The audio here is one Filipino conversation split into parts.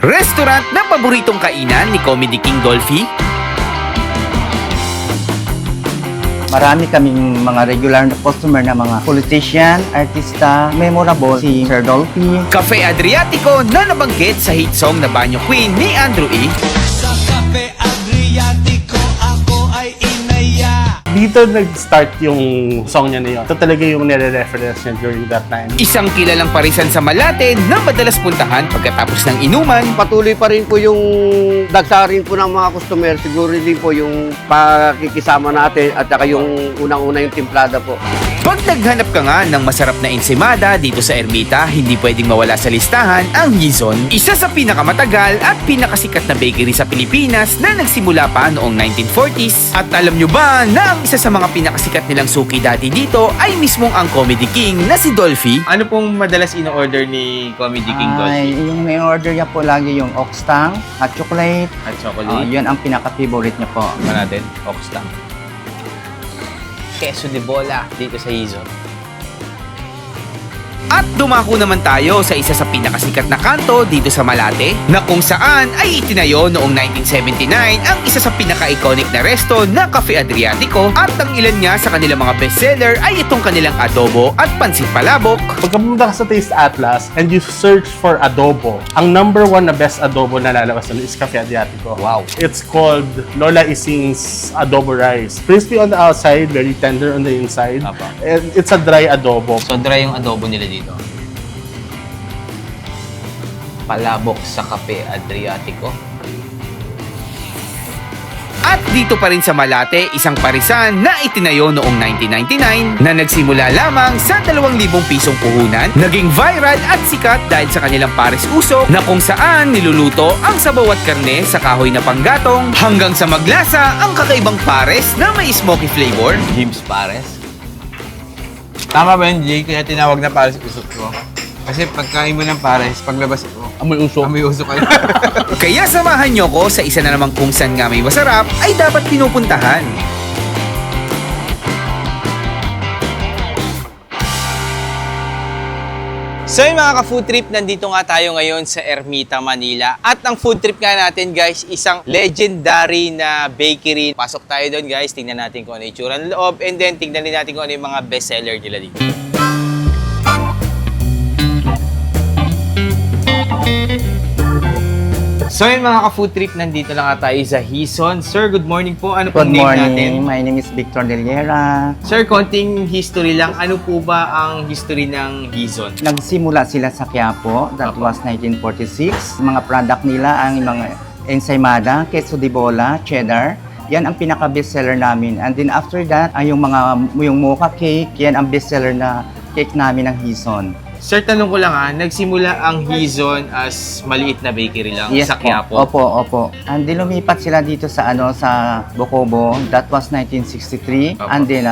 Restaurant na paboritong kainan ni Comedy King Dolphy? Marami kaming mga regular na customer na mga politician, artista, memorable, si Sir Dolphy. Cafe Adriatico na nabanggit sa hit song na Banyo Queen ni Andrew E. Sa Cafe Adriatico ako ay inaya. Dito nag-start yung song niya na yun. Ito talaga yung nire-reference niya during that time. Isang kilalang parisan sa Malate na madalas puntahan pagkatapos ng inuman. Patuloy pa rin po yung dagsa rin po ng mga customer. Siguro din po yung pakikisama natin at saka yung unang-una yung timplada po. Pag naghanap ka nga ng masarap na ensimada dito sa Ermita, hindi pwedeng mawala sa listahan ang Hizon. Isa sa pinakamatagal at pinakasikat na bakery sa Pilipinas na nagsimula pa noong 1940s. At alam nyo ba na ang isa sa mga pinakasikat nilang suki dati dito ay mismong ang Comedy King na si Dolphy? Ano pong madalas in-order ni Comedy Ay, yung may order niya po lagi yung oxtang at chocolate. At chocolate? Yun ang pinaka-favorite niya po. Ano natin? Oxtang. Queso de bola dito sa Hizon. At dumako naman tayo sa isa sa pinakasikat na kanto dito sa Malate na kung saan ay itinayo noong 1979 ang isa sa pinaka-iconic na resto na Cafe Adriatico at ang ilan nga sa kanilang mga bestseller ay itong kanilang adobo at pansit palabok. Pagka pumunta ka sa Taste Atlas and you search for adobo, ang number one na best adobo na lalabas nun is Cafe Adriatico. Wow. It's called Lola Ising's Adobo Rice. Crispy on the outside, very tender on the inside. Apa. And it's a dry adobo. So dry yung adobo nila dito. Palabok sa Cafe Adriatico. At dito pa rin sa Malate, isang parisan na itinayo noong 1999 na nagsimula lamang sa 2,000 pisong puhunan, naging viral at sikat dahil sa kanilang pares usok na kung saan niluluto ang sabaw at karne sa kahoy na panggatong hanggang sa maglasa ang kakaibang pares na may smoky flavor. James Pares. Tama ba yun, Jay? Kaya tinawag na Pares usok ko. Kasi pagkain mo ng Pares, paglabas ko, Amoy usok. amoy usok kayo. Kaya samahan nyo ko sa isa na namang kung saan nga may masarap ay dapat pinupuntahan. So yung mga ka-food trip, nandito nga tayo ngayon sa Ermita, Manila. At ang food trip nga natin guys, isang legendary na bakery. Pasok tayo doon guys, tingnan natin kung ano yung itsura ng loob. And then tingnan din natin kung ano yung mga bestseller nila dito. So yun mga ka-food trip, nandito lang nga tayo sa Hizon. Sir, good morning po. Ano Good pong name natin? morning, my name is Victor Deliera. Sir, konting history lang. Ano po ba ang history ng Hizon? Nagsimula sila sa Quiapo, that was 1946. Mga product nila ang mga ensaymada, queso de bola, cheddar. Yan ang pinaka-bestseller namin. And then after that, ay yung mocha cake, yan ang bestseller na cake namin ng Hizon. Sir, tanong ko lang nagsimula ang Hizon as maliit na bakery lang sa Quiapo? Opo. And then lumipat sila dito sa sa Bocobo, that was 1963. Opo. And then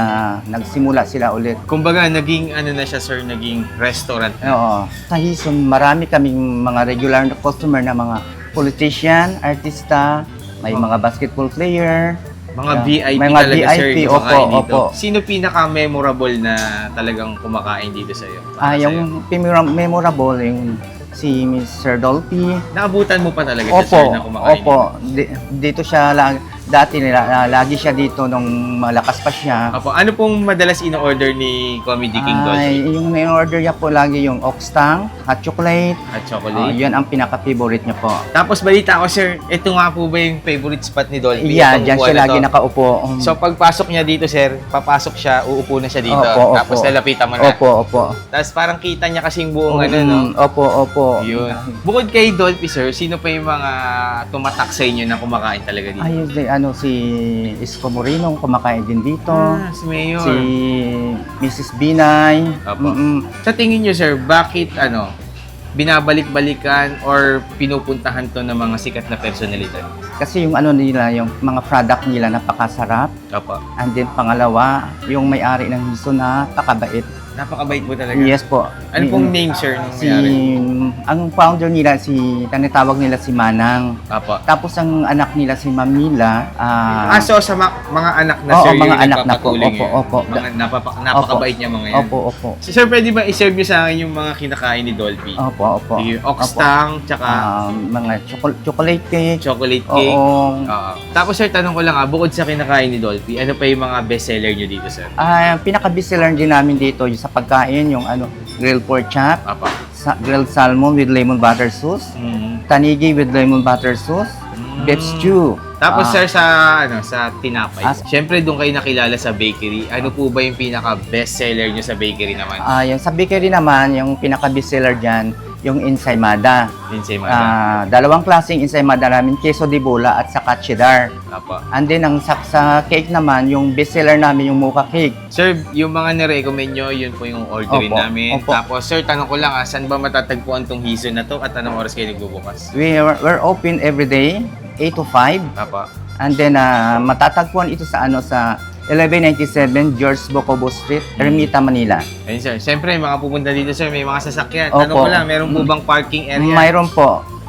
nagsimula sila ulit. Kumbaga, naging ano na siya, sir, naging restaurant. Oo. Sa Hizon, marami kaming mga regular na customer na mga politician, artista, may mga basketball player. Mga Yeah. VIP Mga talaga, sir, VIP, yung kumakain opo, dito. opo. Sino pinaka-memorable na talagang kumakain dito sa'yo? Para sa'yo? Yung memorable, yung si Mr. Dolphy. Naabutan mo pa talaga siya, sir, na kumakain dito? Dito siya dati lagi siya dito nung malakas pa siya. Opo. Ano pong madalas in-order ni Comedy King Dolphy? Yung may order niya po lagi yung oxtang at chocolate. At chocolate? Yun ang pinaka-favorite niya po. Tapos balita ko, sir, ito nga po ba yung favorite spot ni Dolphy? Yeah, Itong diyan buwan siya na lagi to? nakaupo. So pagpasok niya dito, sir, papasok siya, uupo na siya dito. Opo. Tapos lalapitan mo na. Opo. Tapos parang kita niya kasing buong ano, no? Opo. Yun. Bukod kay Dolphy, sir, sino pa yung mga tumatak sa inyo na kumakain talaga dito? Ayun, si Isko Moreno, kumakain din dito. Si Mayor. Si Mrs. Binay. Opo. Sa tingin niyo, sir, bakit binabalik-balikan or pinupuntahan to ng mga sikat na personalidad? Kasi yung nila, yung mga product nila napakasarap. Opo. And then pangalawa, yung may-ari ng Hizon napakabait. Napakabait po talaga. Yes po. Ano pong name, sir, nung Si, mayari? ang founder nila, tinatawag nila si Manang. Apo. Tapos ang anak nila si Mamila. So sa mga anak na, Oo, sir, mga yung anak na po. nagpapatuloy Opo, ngayon. opo. Mga napakabait niya mga yan. Opo. So, sir, pwede ba i-serve niyo sa akin yung mga kinakain ni Dolphy? Opo. Sige, oxtang, tsaka Mga chocolate cake. chocolate cake. Oo. Tapos, sir, tanong ko lang bukod sa kinakain ni Dolphy, ano pa yung mga bestseller niyo dito, sir? Pinaka-bestseller din namin dito yung sa pagkain, yung grilled pork chop, Apa. grilled salmon with lemon butter sauce, tanigi with lemon butter sauce, beef stew. Tapos, Ah, sir, sa tinapay. Siyempre, doon kayo nakilala sa bakery. Ano po ba yung pinaka-bestseller niyo sa bakery naman? yung sa bakery naman, yung pinaka-bestseller dyan, yung ensaymada. Ensaymada. Dalawang klaseng ensaymada namin, queso de bola at saka cheddar. Apa. And then, sa cake naman, yung bestseller namin, yung mocha cake. Sir, yung mga nirecommend nyo, yun po yung orderin Opo, namin. opo. Tapos, sir, tanong ko lang, saan ba matatagpuan tong Hizon na to at anong oras kayo nagbubukas? We're open every day, 8 to 5. Apa. And then, matatagpuan ito sa 1197 George Bocobo Street, Ermita, Manila. Ayun, sir. Siyempre, mga pupunta dito, sir, may mga sasakyan. Opo. Tanong ko lang, meron po bang parking area?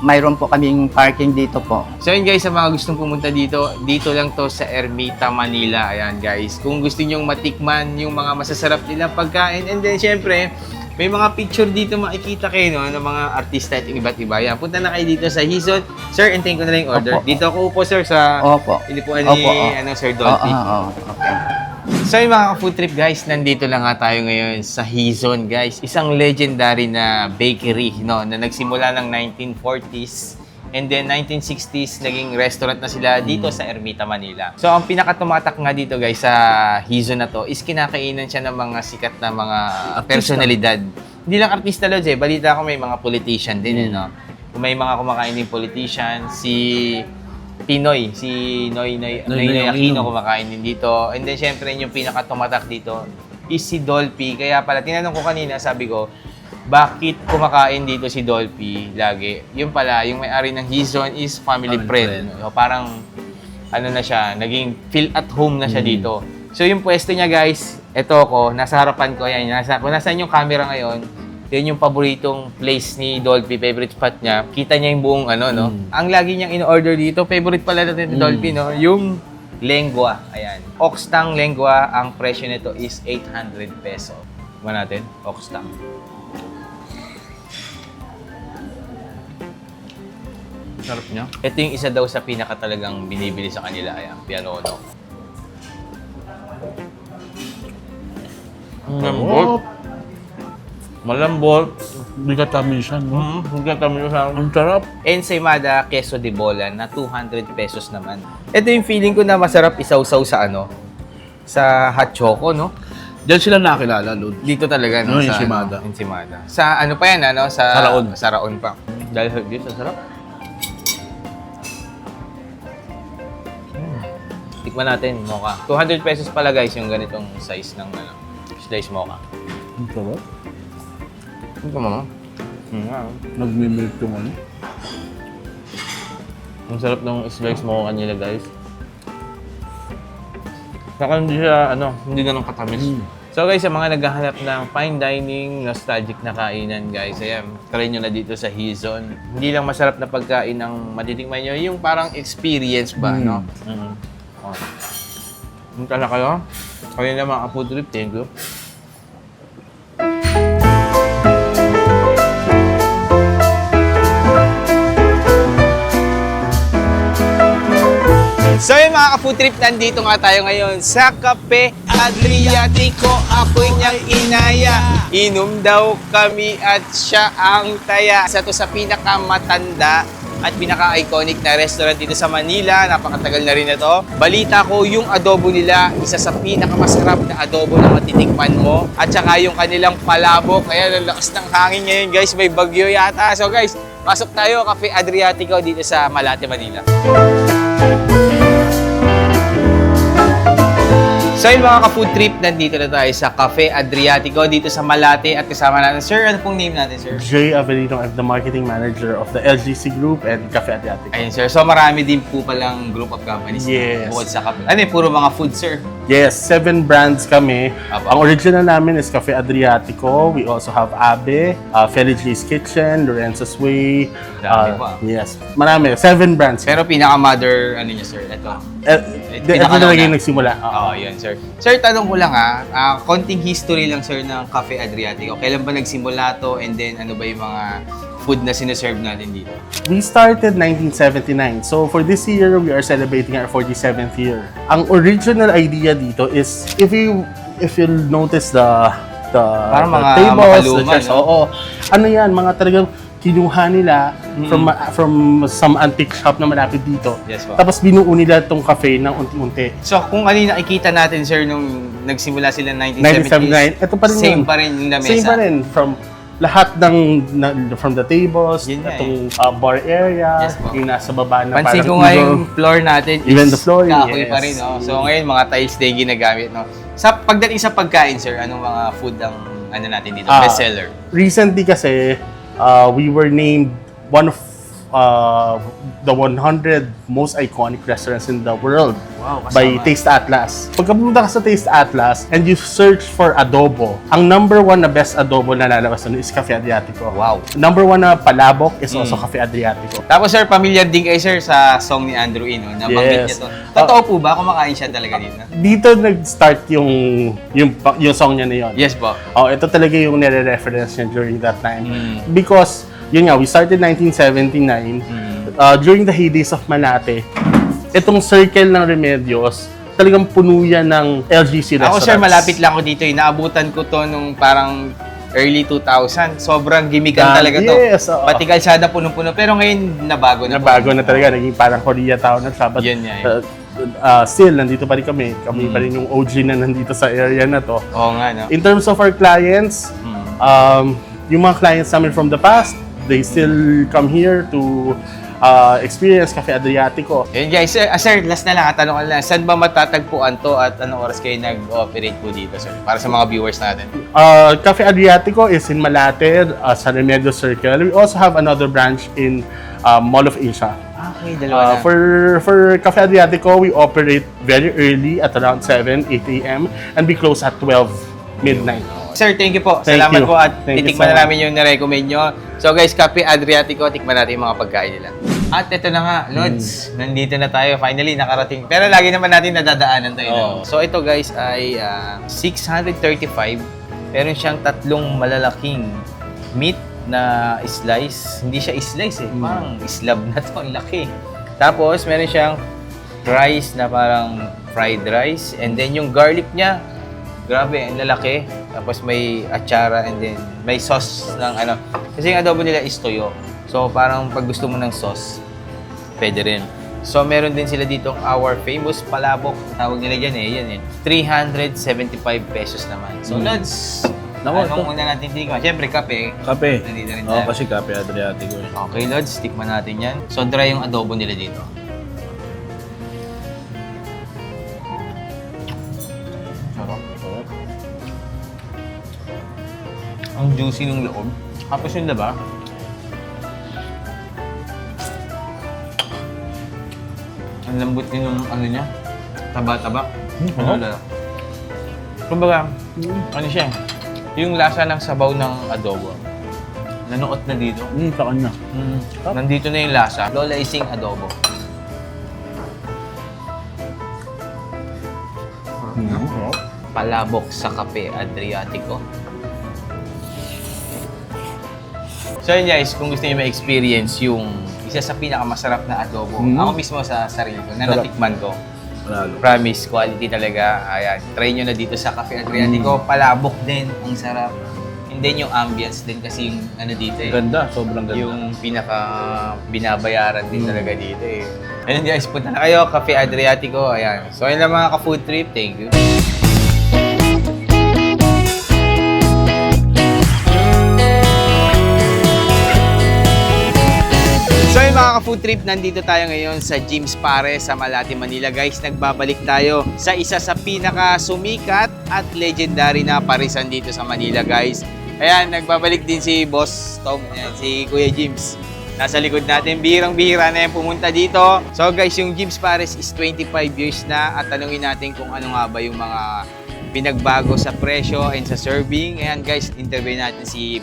Mayroon po kaming parking dito po. So yun guys, sa mga gustong pumunta dito, dito lang to sa Ermita, Manila. Ayan guys, kung gusto nyong matikman yung mga masasarap nilang pagkain, and then syempre, may mga picture dito makikita kayo, no, ng mga artista at iba't iba. Yan, punta na kayo dito sa Hizon. Sir, antayin ko na lang yung order. Opo. Dito ako upo, sir, sa Opo. inipuan Opo, ni Sir Dolphy. Okay. So yung mga food trip guys, nandito lang nga tayo ngayon sa Hizon guys. Isang legendary na bakery, no, na nagsimula ng 1940s. And then 1960s, naging restaurant na sila dito sa Ermita, Manila. So ang pinakatumatak nga dito guys sa Hizon na to is kinakainan siya ng mga sikat na mga personalidad. Hindi lang artista lods balita ko may mga politician din no. Kung may mga kumakain din politician, si Pinoy, si Noynoy Aquino kumakain din dito. And then syempre yung pinakatumatak dito is si Dolphy. Kaya pala tinanong ko kanina, sabi ko, bakit kumakain dito si Dolphy lagi? Yung pala, yung may-ari ng Hizon is family friend. So, parang ano na siya, naging feel at home na siya dito. So yung pwesto niya guys, eto ko, nasa harapan ko yan. Kung nasaan yung camera ngayon, yun yung paboritong place ni Dolphy, favorite spot niya. Kita niya yung buong no? Ang lagi niyang in-order dito, favorite pala natin ni Dolphy, no? Yung lengua. Ayan. Oxtang lengua, ang presyo nito is 800 peso. Tignan natin, oxtang. Sarap niya. Ito yung isa daw sa pinaka talagang binibili sa kanila. Ayan, pianono. Lambot. Malambot. Hindi ka tamisan, no? Hanggang kami sa Ang sarap. ensaymada queso de bola na 200 pesos naman. Ito yung feeling ko na masarap isawsaw sa sa hot choco, no? Diyan sila nakilala, Lord. Dito talaga, no? No, sa ensaymada. ensaymada. Sa ano pa yan, Sa Saraon. Saraon pa. Dahil herbs, ang sarap. Tikman natin, mocha. 200 pesos pala guys yung ganitong size ng slice mocha. Ang sarap. Ano ka, mama? Nagmimilk yung ano. Ang sarap ng slice mocha nila guys. Saka hindi siya, hindi ganun katamis. So guys, sa mga naghahanap ng fine dining, nostalgic na kainan guys, ayan, try nyo na dito sa Hizon. Hindi lang masarap na pagkain ang matitikman nyo, yung parang experience ba, no? Punta na kayo. Kayo na mga food trip, thank you. So yung mga ka-food trip, nandito nga tayo ngayon sa Cafe Adriatico. Ako'y niyang inaya. Inom daw kami at siya ang taya. Isa to sa pinakamatanda at pinaka-iconic na restaurant dito sa Manila. Napakatagal na rin ito. Balita ko yung adobo nila, isa sa pinakamasarap na adobo na matitikman mo. At saka yung kanilang palabok. Kaya lalakas ng hangin ngayon guys, may bagyo yata. So guys, pasok tayo Cafe Adriatico dito sa Malate, Manila. So yun mga ka-food trip, nandito na tayo sa Cafe Adriatico dito sa Malate at kasama natin. Sir, ano pong name natin, sir? Jay Avelino, I'm the marketing manager of the LGC Group and Cafe Adriatico. Ayun, sir. So marami din po palang group of companies Yes. bukod sa cafe. Ano puro mga food, sir? Yes, 7 brands kami. Apo. Ang original namin is Cafe Adriatico. We also have Abe, Felice's Kitchen, Lorenzo's Way. Dami pa. Yes, marami. 7 brands. Pero pinaka-mother, ano niya, sir? Ito. Ito pinaka- talaga yung nagsimula. Oo, yun, sir. Sir, tanong ko lang konting history lang, sir, ng Cafe Adriatico. Kailan ba nagsimula to? And then, ano ba yung mga food na sineserve natin dito? We started 1979. So for this year, we are celebrating our 47th year. Ang original idea dito is if you notice the Parang the mga tables, makaluma, the chairs, no? oo. Ano yan, mga talagang kinuha nila from some antique shop na malapit dito. Yes, po. Tapos binuo nila itong cafe ng unti-unti. So, kung ano yung nakikita natin, sir, nung nagsimula sila 1970s, 1979, ito pa rin same yun. pa rin yung lamesa. Same pa rin. Lahat from the tables, Yun nga itong bar area, Yes, po. yung nasa baba na Pansin parang ko nga eagle. yung floor natin Even is the floor, kahoy yes. pa rin. No? So, ngayon, mga tiles na yung ginagamit. No? Sa pagdating sa pagkain, sir, anong mga food ang ano natin dito? Bestseller? Recently kasi, we were named one of the 100 most iconic restaurants in the world Wow, kasama. by Taste Atlas. Pagka pumunta ka sa Taste Atlas and you search for adobo, ang number 1 na best adobo na lalabas doon is Cafe Adriatico. Wow. Number 1 na palabok is also Cafe Adriatico. Tapos, sir, familiar din kayo, sir, sa song ni Andrew Ino. Nabanggit Yes. niya to. Totoo po ba? Kumakain siya talaga dito? Dito nag-start yung song niya na yun. Yes po. Oh, ito talaga yung nire-reference niya during that time. Mm. Because, yun nga, we started 1979. During the heydays of Malate, itong circle ng Remedios, talagang puno yan ng LGC Ako, restaurants. sir, malapit lang ako dito. Naabutan ko to nung parang early 2000. Sobrang gimikan talaga to. Yes, oo. Pati kalsada punong-puno. Pero ngayon, nabago na po. Nabago na talaga, naging parang Koreatown na siya. But, Yun nga, still, nandito pa rin kami. Kami pa rin yung OG na nandito sa area na to. Oo nga, no? In terms of our clients, yung mga clients namin from the past, they still come here to experience Cafe Adriatico. Yun guys, sir, last na lang, tanong ko lang, saan ba matatagpuan to at anong oras kayo nag-operate po dito, sir? Para sa mga viewers natin. Cafe Adriatico is in Malate, sa Remedios Circle. We also have another branch in Mall of Asia. Okay, dalawa na. For Cafe Adriatico, we operate very early at around 7, 8 a.m. and we close at 12 midnight. Sir, thank you po. Thank Salamat you. po at Thank you titikman so na much. namin yung na-recommend nyo. So guys, Cafe Adriatico, tikman natin yung mga pagkain nila. At ito na nga, Lods, nandito na tayo. Finally, nakarating. Pero lagi naman natin nadadaanan tayo. No? So ito guys ay 635. Meron siyang tatlong malalaking meat na slice. Hindi siya slice eh. Parang slab na to. Ang laki. Tapos, meron siyang rice na parang fried rice. And then yung garlic niya, grabe, ang lalaki. Tapos may atsara and then may sauce ng ano. Kasi yung adobo nila is toyo. So parang pag gusto mo ng sauce, pwede rin. So meron din sila dito our famous palabok. Tawag nila dyan eh. Yan eh. 375 pesos naman. So Lods, anong una natin tingnan? Siyempre kape. Kape. Nandito rin Oo, tayo. kasi Cafe Adriatico. Okay Lods, tikman natin yan. So dry yung adobo nila dito. Ang juicy ng loob. Tapos yung diba? Ang lambot din ng ano niya. Taba-taba. Ano lala. Kumbaga, ano siya? Yung lasa ng sabaw ng adobo. Nanuot na dito. Sa kanya. Nandito na yung lasa. Lola Ising adobo. Palabok sa Cafe Adriatico. So yun guys, kung gusto niyo ma-experience yung isa sa pinakamasarap na adobo, ako mismo sa sarili ko, na natikman ko. Lalo. Promise, quality talaga. Ayan, try nyo na dito sa Cafe Adriatico. Palabok din, ang sarap. And then yung ambience din kasi yung ano dito eh. Ganda, sobrang ganda. Yung pinaka binabayaran din talaga dito eh. Ayun guys, punta na kayo, Cafe Adriatico. Ayan. So yun lang mga ka-food trip. Thank you. So yun mga ka-food trip, nandito tayo ngayon sa Jim's Pare sa Malate, Manila. Guys, nagbabalik tayo sa isa sa pinaka-sumikat at legendary na parisan dito sa Manila, guys. Ayan, nagbabalik din si Boss Tom, ayan, si Kuya Jims. nasa likod natin. Bihirang-bihira na yan pumunta dito. So guys, yung Jim's Pares is 25 years na at tanungin natin kung ano nga ba yung mga pinagbago sa presyo and sa serving. Ayan guys, interview natin si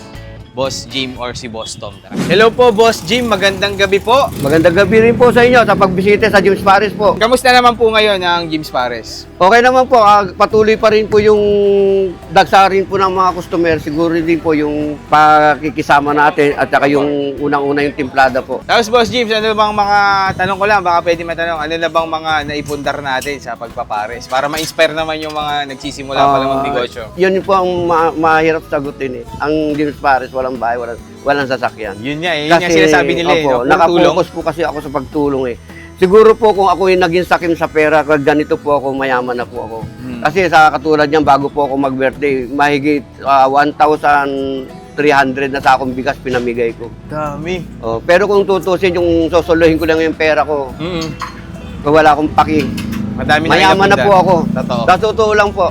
Boss Jim or si Boss Tom. Tara. Hello po, Boss Jim. Magandang gabi po. Magandang gabi rin po sa inyo sa pagbisita sa Jim's Pares po. Kamusta naman po ngayon ang Jim's Pares? Okay naman po, patuloy pa rin po yung dagsa rin po ng mga customer. Siguro din po yung pakikisama natin at saka yung unang-una yung timplada po. Tapos Boss Jim, ano bang mga, tanong ko lang, baka pwede matanong, ano na bang mga naipundar natin sa pagpapares? Para ma-inspire naman yung mga nagsisimula pa lang mag-negosyo. Yun po ang mahirap sagutin eh. Ang Jim's Pares, walang bahay, walang sasakyan. Yun nga, yun yung sinasabi nila eh. opo, No? Puro tulong. nakapokus po kasi ako sa pagtulong eh. Siguro po kung ako yung naging sakim sa pera, kag ganito po ako, mayaman na po ako. Kasi sa katulad niyan, bago po ako mag-birthday, mahigit 1,300 na sakong bigas pinamigay ko. Dami. Oh, pero kung tutusin yung sosolohin ko lang yung pera ko, wala akong paki. Madami Mayaman na po ako. Totoo. Sa totoo lang po.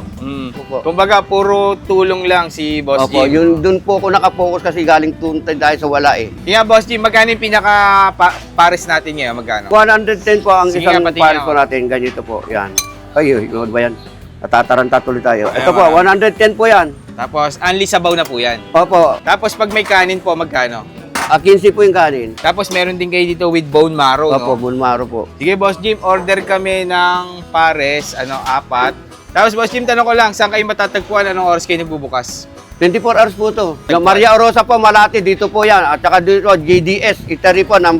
Opo. Kumbaga, puro tulong lang si Boss Opo, Jim. yun doon po ako nakapokus kasi galing tuntay dahil sa wala eh. Kaya Boss Jim, magkano yung pinaka-pares natin ngayon? Magkano? 110 po ang Sige isang nga, patingin pares po ako. natin. Ganito po. Yan. Ay, yun ba yan? Natataranta tuloy tayo. Ayan, Ito po, mga- 110 po yan. Tapos, only sabaw na po yan. Opo, Tapos, pag may kanin po, magkano? 15 po yung kanin. Tapos, meron din kayo dito with bone marrow, Opo, no? bulmaro po. Sige, Boss Jim, order kami ng pares, 4. Tapos, Boss Jim, tanong ko lang, saan kayo matatagpuan? Anong oras kayo nagbubukas? 24 hours po to. Yung Maria Rosa po, Malati, dito po yan. At saka dito, JDS, Italy po, ng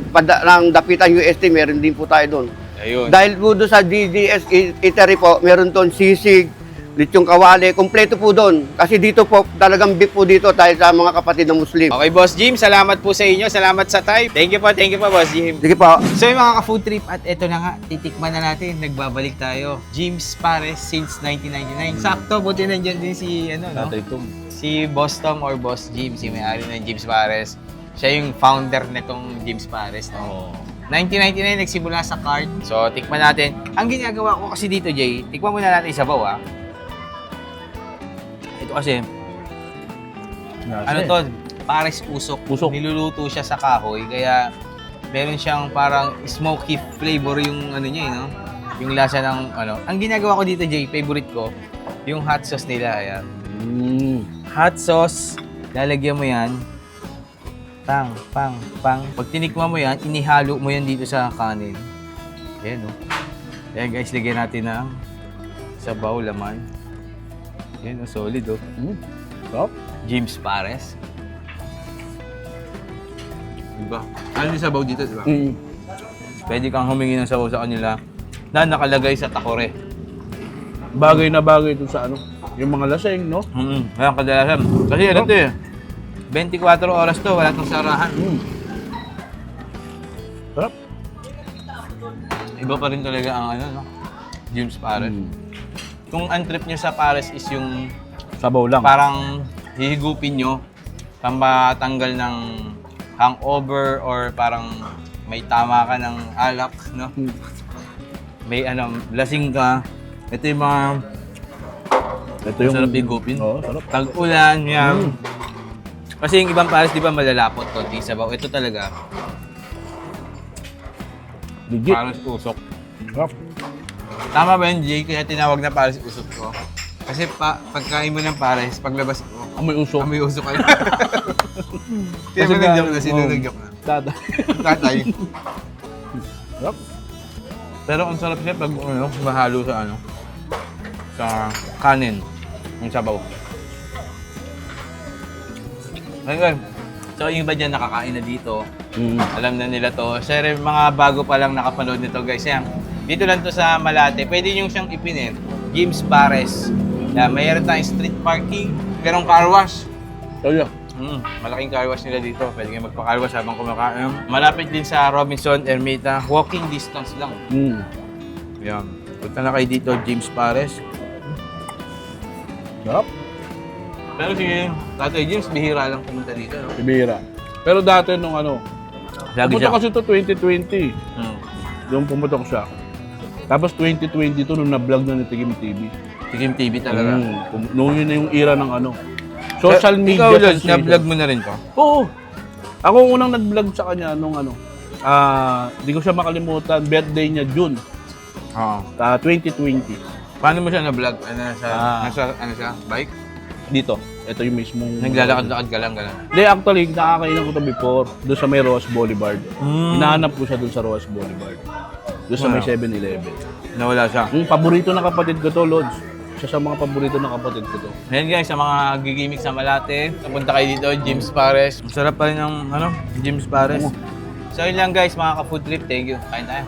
Dapitan UST, meron din po tayo doon. Ayun. Dahil po doon sa JDS, Italy po, meron doon sisig, lechong kawali, kompleto po doon. Kasi dito po, talagang beef po dito dahil sa mga kapatid na Muslim. Okay, Boss Jim, salamat po sa inyo. Salamat sa time. Thank you po, Boss Jim. Sige po. So yung mga ka-food trip at eto na nga, titikman na natin, nagbabalik tayo. Jim's Pares since 1999. Sakto, buti nandiyan din si, Tatay Tom. si Boss Tom or Boss Jim, si may-ari ng Jim's Pares. Siya yung founder nitong Jim's Pares. No? 1999, nagsimula sa cart. So, tikman natin. Ang ginagawa ko kasi dito, Jay, tikman muna natin sa sabaw, Ito kasi, ano to, pares usok. Usok. Niluluto siya sa kahoy, kaya meron siyang parang smoky flavor yung ano niya, no? Yung lasa ng ano. Ang ginagawa ko dito, Jay, favorite ko, yung hot sauce nila, ayan. Hot sauce, lalagyan mo yan. Pang. Pag tinikman mo yan, inihalo mo yan dito sa kanin. Ayan, no? Ayan, guys, lagyan natin ng sabaw, laman. Ayan, solid, oh. Top. Jim's Pares. Diba? Ano yung sabaw dito, diba? Pwede kang humingi ng sabaw sa kanila na nakalagay sa takore. Bagay na bagay ito sa yung mga laseng, no? Ayan, kadalasan. Kasi ano to eh, 24 oras to, wala tong sarahan. Sarap. Iba pa rin talaga ang no? Jim's Pares. Kung ang trip nyo sa Pares is yung Sabaw lang. parang hihigupin nyo para matanggal ng hangover or parang may tama ka ng alak, no? May lasing ka. Ito yung mga Ito yung sarap higupin. Oo, sarap. Tag-ulan, yan. Kasi yung ibang Pares, di ba, malalapot konti sabaw. Ito talaga, Legit. Pares usok. Sarap. Tama ba yun, Jay? Kaya tinawag na Pares usok ko. Kasi pagkain mo ng Pares, paglabas mo, Amoy usok. may usok kayo. Kaya Kasi mo nga, nag-joke na, sino oo. nag-joke na? Tata. Tatay. Sarap. Pero ang sarap siya pag mahalo sa sa kanin, yung sabaw. Ayun. So yung iba dyan nakakain na dito, alam na nila to. Siyempre mga bago pa lang nakapanood nito guys. Yan. Dito lang to sa Malate. Pwede nyo siyang ipinin. Jim's Pares. Yan, mayroon tayong street parking. Merong car wash. Oh, yeah. Malaking car wash nila dito. Pwede kayo magpa-car wash habang kumakain. Malapit din sa Robinson, Ermita. Walking distance lang. Yan. Punta na kayo dito, Jim's Pares. Sarap. Pero si Tatay James, bihira lang pumunta dito. No? Ibira. Pero dati nung Lagi pumunta siya. kasi to 2020. Yung pumutok siya. Tapos 2022 nung na-vlog na ni Tigim TV. Tikim TV talaga. Nung yun na yung era ng social media. Ikaw, Lord, sensation. na-vlog mo na rin to. Oo. Ako unang nag-vlog sa kanya nung di ko siya makalimutan, birthday niya June, Oo. 2020. Paano mo siya na-vlog? Ah. Ano siya? Bike? Dito, ito yung mismong... Naglalakad-lakad ka lang, gano'n. Hindi, actually, nakakainan ko to before, doon sa may Ross Boulevard. Hinahanap ko siya doon sa Ross Boulevard. Doon sa may 7-Eleven. Nawala siya. Yung paborito ng kapatid ko to, Lods. Isa sa mga paborito ng kapatid ko to. Ayan guys, sa mga gigimik sa Malate, napunta kayo dito, Jim's Pares. Masarap pa rin ang Jim's Pares. So yun lang guys, mga ka-food trip, thank you. Kain tayo.